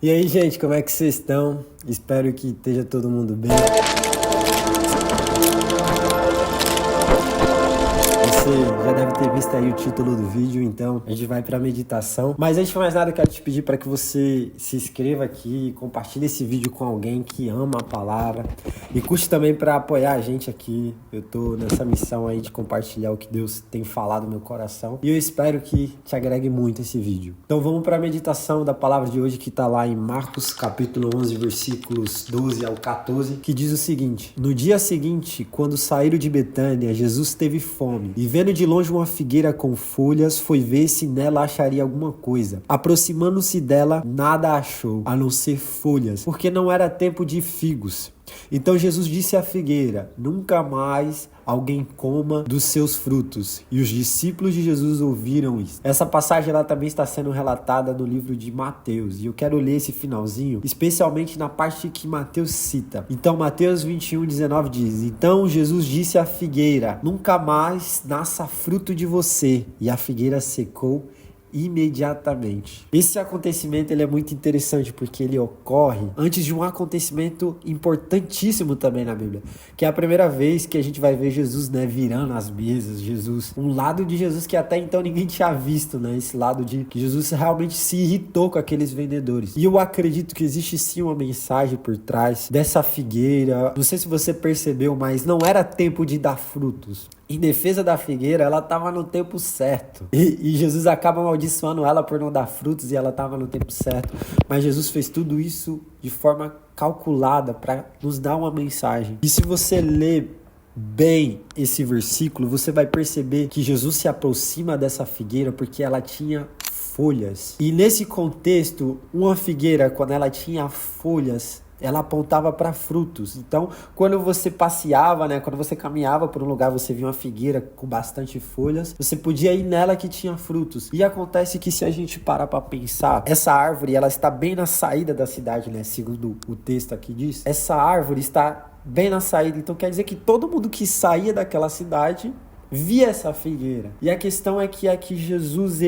E aí, gente, como é que vocês estão? Espero que esteja todo mundo bem. Você já deve ter visto aí o título do vídeo, então a gente vai para a meditação. Mas antes de mais nada, eu quero te pedir para que você se inscreva aqui, compartilhe esse vídeo com alguém que ama a palavra e curte também para apoiar a gente aqui. Eu tô nessa missão aí de compartilhar o que Deus tem falado no meu coração e eu espero que te agregue muito esse vídeo. Então vamos para a meditação da palavra de hoje, que está lá em Marcos capítulo 11, versículos 12 ao 14, que diz o seguinte: No dia seguinte, quando saíram de Betânia, Jesus teve fome e vendo de longe uma figueira com folhas, foi ver se nela acharia alguma coisa. Aproximando-se dela, nada achou, a não ser folhas, porque não era tempo de figos. Então Jesus disse à figueira: Nunca mais alguém coma dos seus frutos. E os discípulos de Jesus ouviram isso. Essa passagem ela também está sendo relatada no livro de Mateus. E eu quero ler esse finalzinho, especialmente na parte que Mateus cita. Então Mateus 21:19 diz: Então Jesus disse à figueira: Nunca mais nasça fruto de você. E a figueira secou imediatamente. Esse acontecimento ele é muito interessante porque ele ocorre antes de um acontecimento importantíssimo também na Bíblia, que é a primeira vez que a gente vai ver Jesus, virando as mesas. Jesus, um lado de Jesus que até então ninguém tinha visto, esse lado de que Jesus realmente se irritou com aqueles vendedores. E eu acredito que existe sim uma mensagem por trás dessa figueira. Não sei se você percebeu, mas não era tempo de dar frutos. Em defesa da figueira, ela estava no tempo certo. E Jesus acaba amaldiçoando ela por não dar frutos e ela estava no tempo certo. Mas Jesus fez tudo isso de forma calculada para nos dar uma mensagem. E se você ler bem esse versículo, você vai perceber que Jesus se aproxima dessa figueira porque ela tinha folhas. E nesse contexto, uma figueira, quando ela tinha folhas, ela apontava para frutos. Então, quando você passeava, quando você caminhava por um lugar, você via uma figueira com bastante folhas, você podia ir nela que tinha frutos. E acontece que, se a gente parar para pensar, essa árvore, ela está bem na saída da cidade, segundo o texto aqui diz. Essa árvore está bem na saída, então quer dizer que todo mundo que saía daquela cidade via essa figueira. E a questão é que aqui Jesus,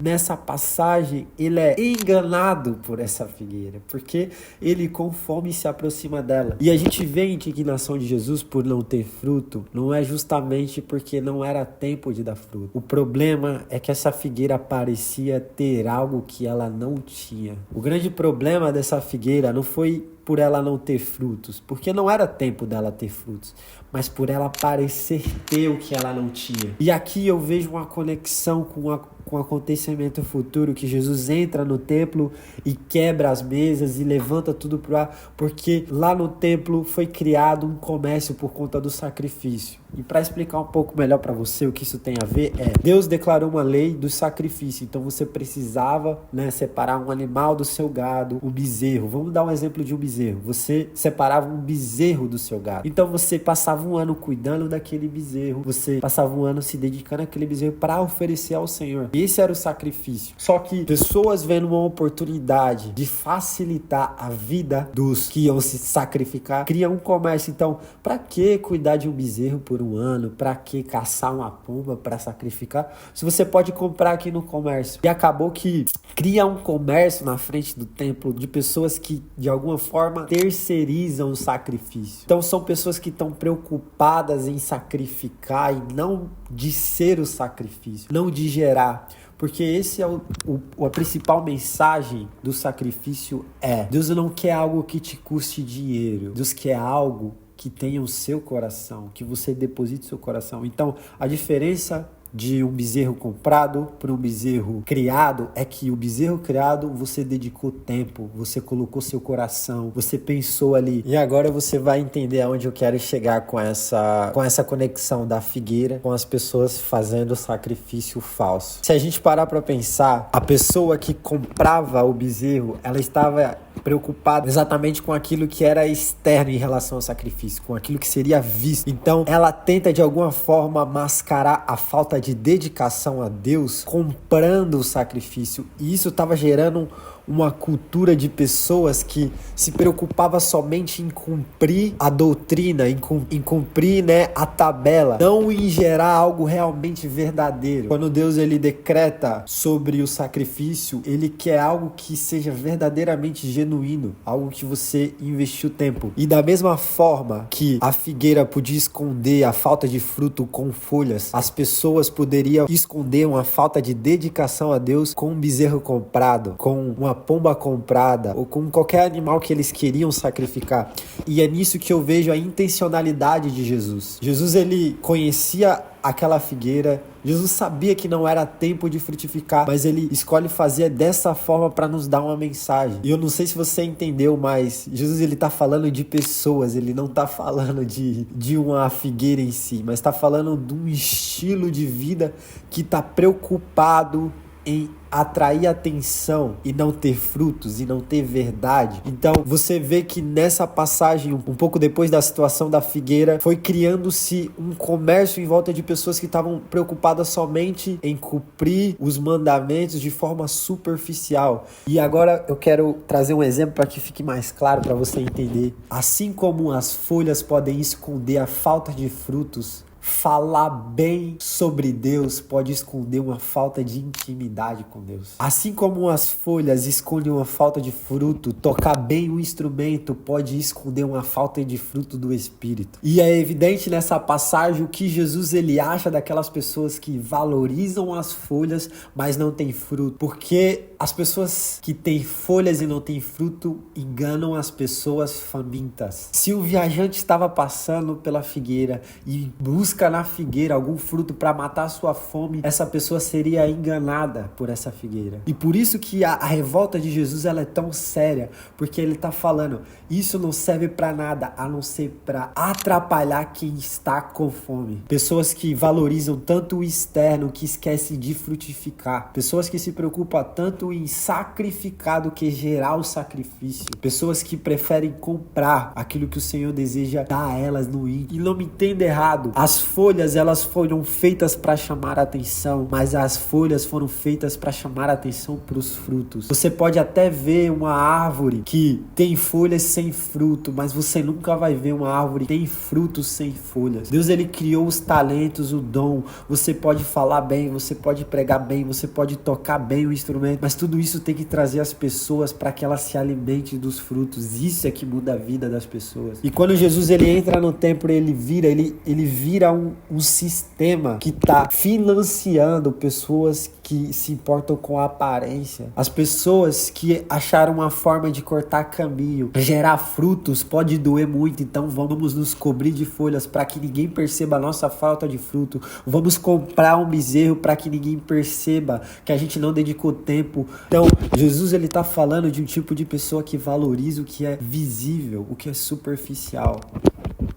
nessa passagem, ele é enganado por essa figueira, porque ele com fome se aproxima dela. E a gente vê a indignação de Jesus por não ter fruto, não é justamente porque não era tempo de dar fruto. O problema é que essa figueira parecia ter algo que ela não tinha. O grande problema dessa figueira não foi por ela não ter frutos, porque não era tempo dela ter frutos, mas por ela parecer ter o que ela não tinha. E aqui eu vejo uma conexão com o acontecimento futuro, que Jesus entra no templo e quebra as mesas e levanta tudo pro ar, porque lá no templo foi criado um comércio por conta do sacrifício. E para explicar um pouco melhor para você o que isso tem a ver, Deus declarou uma lei do sacrifício, então você precisava separar um animal do seu gado, um bezerro. Vamos dar um exemplo de um bezerro. Você separava um bezerro do seu gado, então você passava um ano cuidando daquele bezerro, você passava um ano se dedicando àquele bezerro para oferecer ao Senhor. Esse era o sacrifício. Só que pessoas vendo uma oportunidade de facilitar a vida dos que iam se sacrificar, criam um comércio. Então, para que cuidar de um bezerro por um ano? Para que caçar uma pomba para sacrificar, se você pode comprar aqui no comércio? E acabou que cria um comércio na frente do templo de pessoas que de alguma forma terceirizam o sacrifício. Então são pessoas que estão preocupadas em sacrificar e não de ser o sacrifício, não de gerar. Porque esse é a principal mensagem do sacrifício. Deus não quer algo que te custe dinheiro. Deus quer algo que tenha o seu coração, que você deposite o seu coração. Então, a diferença de um bezerro comprado para um bezerro criado é que o bezerro criado você dedicou tempo, você colocou seu coração, você pensou ali. E agora você vai entender aonde eu quero chegar com essa conexão da figueira com as pessoas fazendo sacrifício falso. Se a gente parar para pensar, a pessoa que comprava o bezerro, ela estava preocupada exatamente com aquilo que era externo em relação ao sacrifício, com aquilo que seria visto. Então ela tenta de alguma forma mascarar a falta de dedicação a Deus comprando o sacrifício, e isso estava gerando uma cultura de pessoas que se preocupava somente em cumprir a doutrina, em cumprir, né, a tabela, não em gerar algo realmente verdadeiro. Quando Deus ele decreta sobre o sacrifício, ele quer algo que seja verdadeiramente genuíno, algo que você investiu tempo. E da mesma forma que a figueira podia esconder a falta de fruto com folhas, as pessoas poderiam esconder uma falta de dedicação a Deus com um bezerro comprado, com uma pomba comprada ou com qualquer animal que eles queriam sacrificar. E é nisso que eu vejo a intencionalidade de Jesus. Jesus ele conhecia aquela figueira, Jesus sabia que não era tempo de frutificar, mas ele escolhe fazer dessa forma para nos dar uma mensagem. E eu não sei se você entendeu, mas Jesus ele tá falando de pessoas, ele não tá falando de uma figueira em si, mas tá falando de um estilo de vida que tá preocupado em atrair atenção e não ter frutos e não ter verdade. Então você vê que nessa passagem, um pouco depois da situação da figueira, foi criando-se um comércio em volta de pessoas que estavam preocupadas somente em cumprir os mandamentos de forma superficial. E agora eu quero trazer um exemplo para que fique mais claro para você entender. Assim como as folhas podem esconder a falta de frutos, falar bem sobre Deus pode esconder uma falta de intimidade com Deus. Assim como as folhas escondem uma falta de fruto, tocar bem o instrumento pode esconder uma falta de fruto do Espírito. E é evidente nessa passagem o que Jesus ele acha daquelas pessoas que valorizam as folhas, mas não têm fruto. Porque as pessoas que têm folhas e não têm fruto enganam as pessoas famintas. Se o viajante estava passando pela figueira e busca na figueira algum fruto para matar a sua fome, essa pessoa seria enganada por essa figueira. E por isso que a revolta de Jesus ela é tão séria, porque ele está falando, isso não serve para nada, a não ser para atrapalhar quem está com fome. Pessoas que valorizam tanto o externo que esquecem de frutificar. Pessoas que se preocupam tanto em sacrificar do que gerar o sacrifício. Pessoas que preferem comprar aquilo que o Senhor deseja dar a elas no íntimo. E não me entenda errado, as folhas elas foram feitas para chamar a atenção, mas as folhas foram feitas para chamar a atenção para os frutos. Você pode até ver uma árvore que tem folhas sem fruto, mas você nunca vai ver uma árvore que tem frutos sem folhas. Deus ele criou os talentos, o dom. Você pode falar bem, você pode pregar bem, você pode tocar bem o instrumento, mas tudo isso tem que trazer as pessoas para que elas se alimentem dos frutos. Isso é que muda a vida das pessoas. E quando Jesus ele entra no templo, ele vira um sistema que está financiando pessoas que se importam com a aparência. As pessoas que acharam uma forma de cortar caminho, gerar frutos, pode doer muito, então vamos nos cobrir de folhas para que ninguém perceba a nossa falta de fruto. Vamos comprar um bezerro para que ninguém perceba que a gente não dedicou tempo. Então, Jesus ele está falando de um tipo de pessoa que valoriza o que é visível, o que é superficial.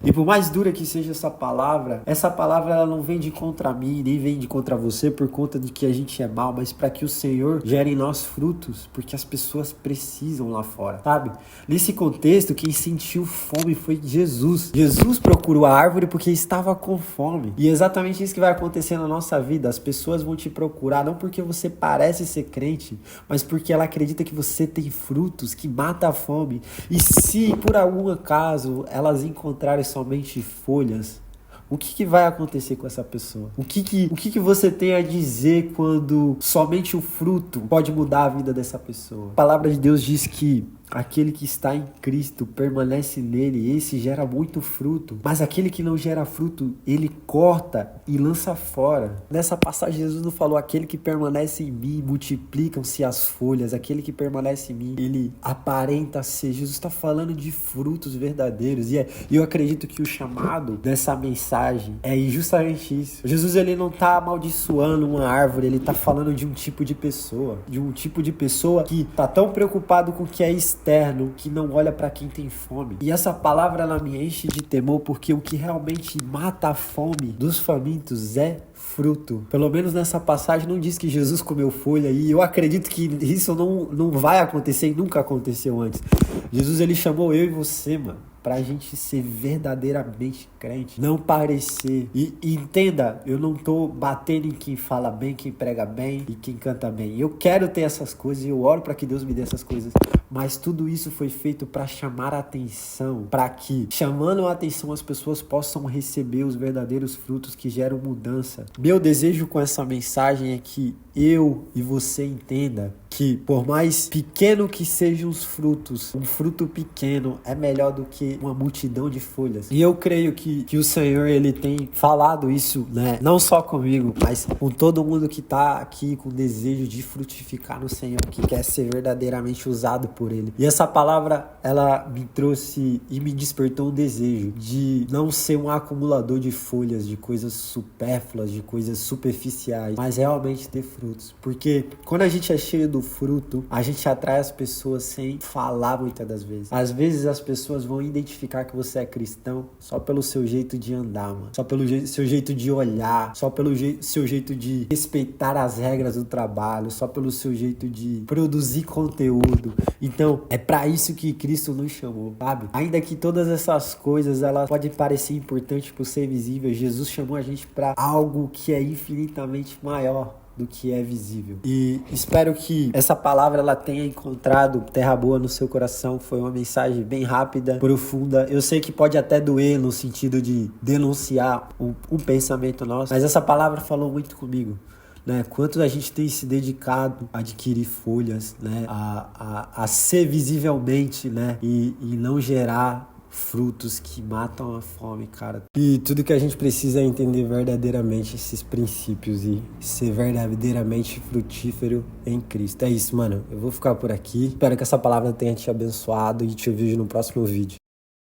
E por mais dura que seja essa palavra ela não vem de contra mim, nem vem de contra você por conta de que a gente é mal, mas para que o Senhor gere em nós frutos, porque as pessoas precisam lá fora, sabe? Nesse contexto, quem sentiu fome foi Jesus. Jesus procurou a árvore porque estava com fome. E é exatamente isso que vai acontecer na nossa vida. As pessoas vão te procurar, não porque você parece ser crente, mas porque ela acredita que você tem frutos que matam a fome. E se por algum acaso elas encontrarem somente folhas, o que vai acontecer com essa pessoa? O que você tem a dizer quando somente o fruto pode mudar a vida dessa pessoa? A palavra de Deus diz que aquele que está em Cristo permanece nele, esse gera muito fruto. Mas aquele que não gera fruto, ele corta e lança fora. Nessa passagem, Jesus não falou, aquele que permanece em mim, multiplicam-se as folhas. Aquele que permanece em mim, ele aparenta ser. Jesus está falando de frutos verdadeiros. E eu acredito que o chamado dessa mensagem é justamente isso. Jesus, ele não está amaldiçoando uma árvore, ele está falando de um tipo de pessoa. De um tipo de pessoa que está tão preocupado com o que é externo, que não olha para quem tem fome. E essa palavra ela me enche de temor, porque o que realmente mata a fome dos famintos é fruto. Pelo menos nessa passagem não diz que Jesus comeu folha, e eu acredito que isso não vai acontecer e nunca aconteceu antes. Jesus ele chamou eu e você, mano. pra gente ser verdadeiramente crente, não parecer. E entenda, eu não tô batendo em quem fala bem, quem prega bem e quem canta bem. Eu quero ter essas coisas e eu oro para que Deus me dê essas coisas. Mas tudo isso foi feito para chamar a atenção, para que, chamando a atenção, as pessoas possam receber os verdadeiros frutos que geram mudança. Meu desejo com essa mensagem é que eu e você entenda que, por mais pequeno que sejam os frutos, um fruto pequeno é melhor do que uma multidão de folhas. E eu creio que o Senhor, ele tem falado isso, né? Não só comigo, mas com todo mundo que tá aqui com desejo de frutificar no Senhor, que quer ser verdadeiramente usado por Ele. E essa palavra, ela me trouxe e me despertou um desejo de não ser um acumulador de folhas, de coisas supérfluas, de coisas superficiais, mas realmente ter frutos. Porque quando a gente é cheio do fruto, a gente atrai as pessoas sem falar muitas das vezes. Às vezes as pessoas vão identificar que você é cristão só pelo seu jeito de andar, mano. Só pelo seu jeito de olhar, só pelo seu jeito de respeitar as regras do trabalho, só pelo seu jeito de produzir conteúdo. Então, é pra isso que Cristo nos chamou, sabe? Ainda que todas essas coisas, elas podem parecer importantes por ser visível, Jesus chamou a gente pra algo que é infinitamente maior do que é visível. E espero que essa palavra ela tenha encontrado terra boa no seu coração. Foi uma mensagem bem rápida, profunda. Eu sei que pode até doer no sentido de denunciar um pensamento nosso, mas essa palavra falou muito comigo. Né? Quanto a gente tem se dedicado a adquirir folhas, né? a ser visivelmente, né? e não gerar frutos que matam a fome, cara. E tudo que a gente precisa é entender verdadeiramente esses princípios e ser verdadeiramente frutífero em Cristo. É isso, mano. Eu vou ficar por aqui. Espero que essa palavra tenha te abençoado e te vejo no próximo vídeo.